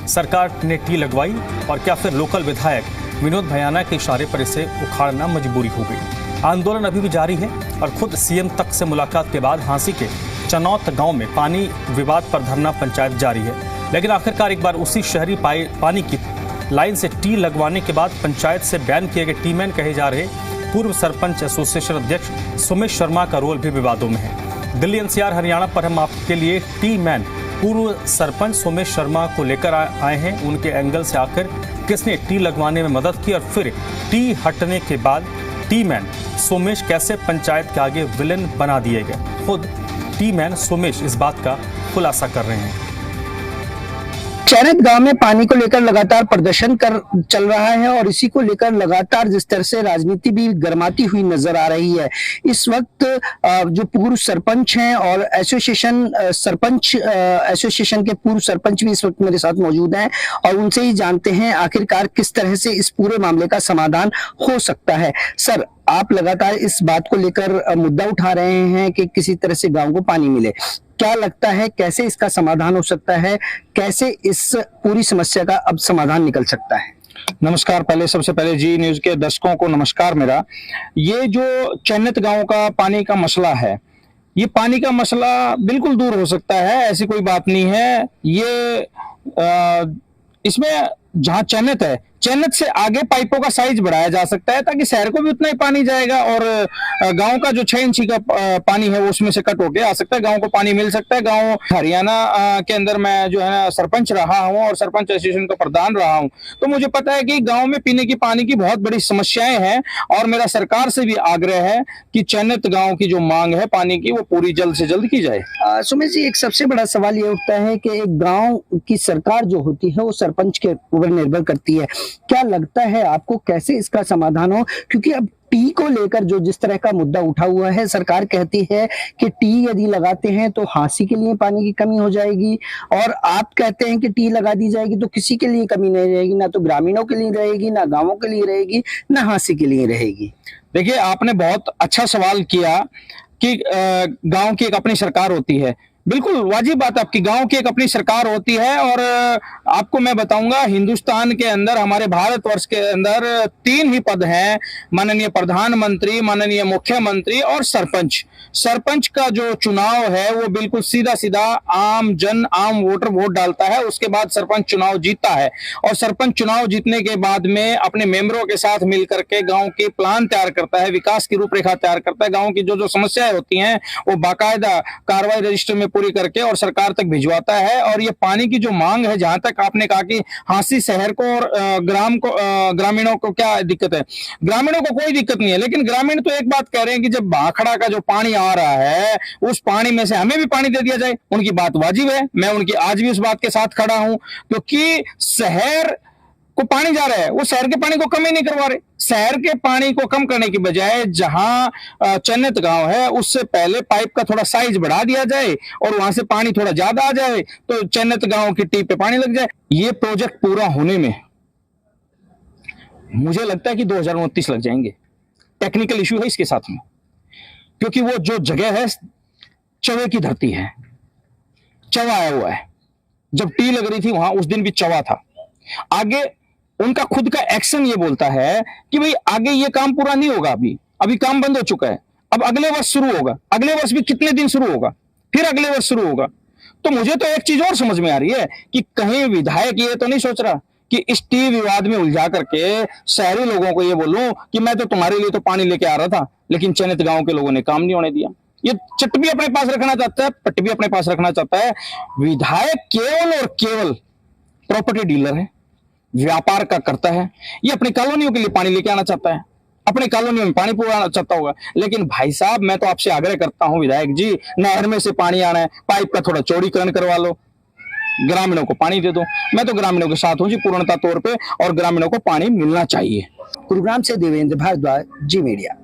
सरकार ने टी लगवाई और क्या फिर लोकल विधायक विनोद भयाना के इशारे पर इसे उखाड़ना मजबूरी हो गई। आंदोलन अभी भी जारी है और खुद सीएम तक से मुलाकात के बाद हांसी के चनौत गांव में पानी विवाद पर धरना पंचायत जारी है। लेकिन आखिरकार एक बार उसी शहरी पानी की लाइन से टी लगवाने के बाद पंचायत से बैन किए गए टी मैन कहे जा रहे पूर्व सरपंच एसोसिएशन अध्यक्ष सुमेश शर्मा का रोल भी विवादों में है। दिल्ली एनसीआर हरियाणा पर हम आपके लिए टी मैन पूर्व सरपंच सुमेश शर्मा को लेकर आए हैं। उनके एंगल से आकर किसने टी लगवाने में मदद की और फिर टी हटने के बाद टी मैन सुमेश कैसे पंचायत के आगे विलेन बना दिए गए। खुद टी मैन सुमेश इस बात का खुलासा कर रहे हैं। चैनत गांव में पानी को लेकर लगातार प्रदर्शन चल रहा है और इसी को लेकर लगातार जिस तरह से राजनीति भी गर्माती हुई नजर आ रही है। इस वक्त जो पूर्व सरपंच हैं और एसोसिएशन के पूर्व सरपंच भी इस वक्त मेरे साथ मौजूद हैं और उनसे ही जानते हैं आखिरकार किस तरह से इस पूरे मामले का समाधान हो सकता है। सर, आप लगातार इस बात को लेकर मुद्दा उठा रहे हैं कि किसी तरह से गांव को पानी मिले। क्या लगता है कैसे इसका समाधान हो सकता है, कैसे इस पूरी समस्या का अब समाधान निकल सकता है? नमस्कार। सबसे पहले जी न्यूज के दर्शकों को नमस्कार मेरा। ये जो चैनत गांव का पानी का मसला है, ये पानी का मसला बिल्कुल दूर हो सकता है, ऐसी कोई बात नहीं है। ये इसमें जहां चैनत है, चैनत से आगे पाइपों का साइज बढ़ाया जा सकता है ताकि शहर को भी उतना ही पानी जाएगा और गांव का जो 6 इंची का पानी है वो उसमें से कट होके आ सकता है, गांव को पानी मिल सकता है। गांव हरियाणा के अंदर मैं जो है ना सरपंच रहा हूं और सरपंच एसोसिएशन का प्रधान रहा हूं, तो मुझे पता है कि गांव में पीने की पानी की बहुत बड़ी समस्याएं हैं और मेरा सरकार से भी आग्रह है कि चैनत गाँव की जो मांग है पानी की वो पूरी जल्द से जल्द की जाए। सुमेश जी, एक सबसे बड़ा सवाल ये उठता है कि एक गाँव की सरकार जो होती है वो सरपंच के ऊपर निर्भर करती है। क्या लगता है आपको कैसे इसका समाधान हो? क्योंकि अब टी को लेकर जो जिस तरह का मुद्दा उठा हुआ है, सरकार कहती है कि टी यदि लगाते हैं तो हांसी के लिए पानी की कमी हो जाएगी और आप कहते हैं कि टी लगा दी जाएगी तो किसी के लिए कमी नहीं रहेगी, ना तो ग्रामीणों के लिए रहेगी, ना गांवों के लिए रहेगी, ना हांसी के लिए रहेगी। देखिए, आपने बहुत अच्छा सवाल किया कि गांव की एक अपनी सरकार होती है। बिल्कुल वाजिब बात, आपकी गांव की एक अपनी सरकार होती है और आपको मैं बताऊंगा हिंदुस्तान के अंदर, हमारे भारतवर्ष के अंदर 3 ही पद हैं, माननीय प्रधानमंत्री, माननीय मुख्यमंत्री और सरपंच। सरपंच का जो चुनाव है वो बिल्कुल सीधा सीधा आम वोटर वोट डालता है, उसके बाद सरपंच चुनाव जीतता है और सरपंच चुनाव जीतने के बाद में अपने मेंबरों के साथ मिलकर के गांव की प्लान तैयार करता है, विकास की रूपरेखा तैयार करता है, गांव की जो जो समस्याएं होती हैं वो बाकायदा कार्रवाई रजिस्टर में पूरी करके और सरकार तक भिजवाता है। और ये पानी की जो मांग है, जहां तक आपने कहा कि हांसी शहर को और ग्रामीणों को क्या दिक्कत है, ग्रामीणों को कोई दिक्कत नहीं है, लेकिन ग्रामीण तो एक बात कह रहे हैं कि जब भाखड़ा का जो पानी आ रहा है उस पानी में से हमें भी पानी दे दिया जाए। उनकी बात वाजिब है, मैं उनकी आज भी उस बात के साथ खड़ा हूं, क्योंकि शहर को पानी जा रहा है, वो शहर के पानी को कम ही नहीं करवा रहे। शहर के पानी को कम करने की बजाय जहां चैनत गांव है उससे पहले पाइप का थोड़ा साइज बढ़ा दिया जाए और वहां से पानी थोड़ा ज्यादा आ जाए तो चैनत गांव की टीप पे पानी लग जाए। ये प्रोजेक्ट पूरा होने में मुझे लगता है कि 2029 लग जाएंगे। टेक्निकल इश्यू है इसके साथ में, क्योंकि वो जो जगह है चवे की धरती है, चवा आया हुआ है। जब टी लग रही थी वहां उस दिन भी चवा था। आगे उनका खुद का एक्शन ये बोलता है कि भाई आगे ये काम पूरा नहीं होगा, अभी काम बंद हो चुका है, अब अगले वर्ष शुरू होगा, अगले वर्ष भी कितने दिन शुरू होगा, फिर अगले वर्ष शुरू होगा। तो मुझे तो एक चीज और समझ में आ रही है कि कहीं विधायक ये तो नहीं सोच रहा कि इस टी विवाद में उलझा करके शहरी लोगों को ये बोलूं कि मैं तो तुम्हारे लिए तो पानी लेके आ रहा था, लेकिन चैनत गांव के लोगों ने काम नहीं होने दिया। ये चट भी अपने पास रखना चाहता है, पट भी अपने पास रखना चाहता है। विधायक केवल और केवल प्रॉपर्टी डीलर है, व्यापार का करता है। ये अपनी कॉलोनियों के लिए पानी लेके आना चाहता है, अपनी कॉलोनियों में पानी पुराना चाहता होगा। लेकिन भाई साहब, मैं तो आपसे आग्रह करता हूं विधायक जी, नहर में से पानी आना है, पाइप का थोड़ा चौड़ीकरण करवा लो, ग्रामीणों को पानी दे दो। मैं तो ग्रामीणों के साथ हूं जी पूर्णता तौर पे, और ग्रामीणों को पानी मिलना चाहिए। गुरुग्राम से देवेंद्र भारद्वाज, जी मीडिया।